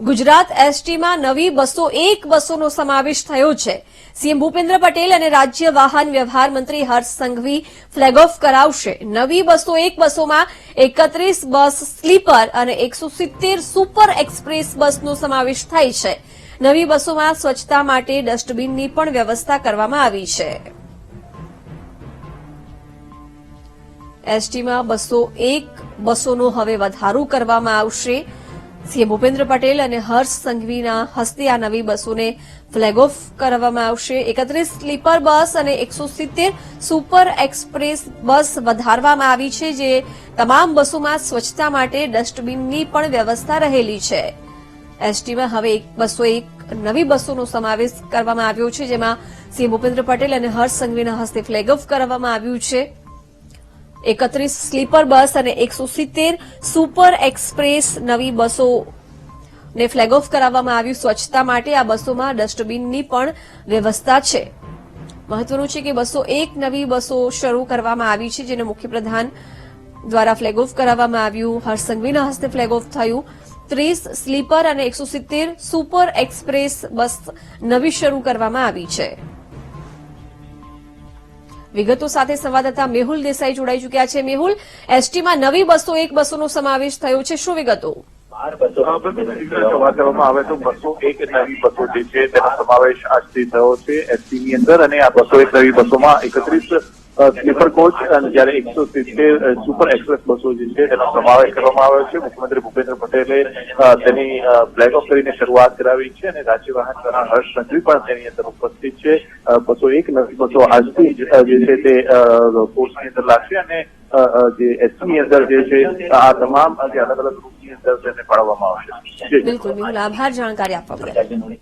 ગુજરાત એસટીમાં નવી 201 બસોનો સમાવેશ થયો છે। સીએમ ભૂપેન્દ્ર પટેલ અને રાજ્ય વાહન વ્યવહાર મંત્રી હર્ષ સંઘવી ફ્લેગ ઓફ કરાવશે। નવી 201 બસોમાં 31 બસ સ્લીપર અને 170 સુપર એક્સપ્રેસ બસનો સમાવેશ થાય છે। નવી બસોમાં સ્વચ્છતા માટે ડસ્ટબિનની પણ વ્યવસ્થા કરવામાં આવી છે। એસટીમાં 201 બસોનો હવે વધારો કરવામાં આવશે। સીએમ ભૂપેન્દ્ર પટેલ અને હર્ષ સંઘવીના હસ્તે આ નવી બસોને ફ્લેગ ઓફ કરવામાં આવશે। 31 સ્લીપર બસ અને 170 સુપર એક્સપ્રેસ બસ વધારવામાં આવી છે, જે તમામ બસોમાં સ્વચ્છતા માટે ડસ્ટબિનની પણ વ્યવસ્થા રહેલી છે। એસટીમાં હવે 201 નવી બસોનો સમાવેશ કરવામાં આવ્યો છે, જેમાં સીએમ ભૂપેન્દ્ર પટેલ અને હર્ષ સંઘવીના હસ્તે ફ્લેગ ઓફ કરવામાં આવ્યું છે। 31 સ્લીપર બસ અને 170 સુપર એક્સપ્રેસ નવી બસોને ફ્લેગ ઓફ કરાવવામાં આવ્યું। સ્વચ્છતા માટે આ બસોમાં ડસ્ટબિનની પણ વ્યવસ્થા છે। મહત્વનું છે કે 201 નવી બસો શરૂ કરવામાં આવી છે, જેને મુખ્યપ્રધાન દ્વારા ફ્લેગ ઓફ કરાવવામાં આવ્યું। હર્ષ સંઘવીના હસ્તે ફ્લેગ ઓફ થયું। 30 સ્લીપર અને 170 સુપર એક્સપ્રેસ બસ નવી શરૂ કરવામાં આવી છે। વિગતો સાથે સંવાદદાતા મેહુલ દેસાઈ જોડાઈ ચૂક્યા છે। મેહુલ, એસટીમાં નવી 201 બસોનો સમાવેશ થયો છે, શું વિગતો? વાત કરવામાં આવે તો 201 નવી બસો જે છે તેનો સમાવેશ આજથી થયો છે એસટીની અંદર, અને આ 201 નવી બસોમાં 31 સ્લીપર કોચ અને જ્યારે 170 સુપર એક્સપ્રેસ બસો જે છે તેનો સમાવેશ કરવામાં આવ્યો છે। મુખ્યમંત્રી ભૂપેન્દ્ર પટેલે તેની ફ્લેગ ઓફ કરીને શરૂઆત કરાવી છે, અને રાજ્ય વાહન મંત્રી હર્ષ સંઘવી પણ તેની અંદર ઉપસ્થિત છે। 201 નવી બસો આજથી જે છે તે કોર્સની અંદર લાગશે, અને જે એસટીની અંદર જે છે આ તમામ જે અલગ અલગ રૂટની અંદર તેને ફાળવવામાં આવશે। બિલકુલ મેહુલ, આભાર જાણકારી આપવા બદલ।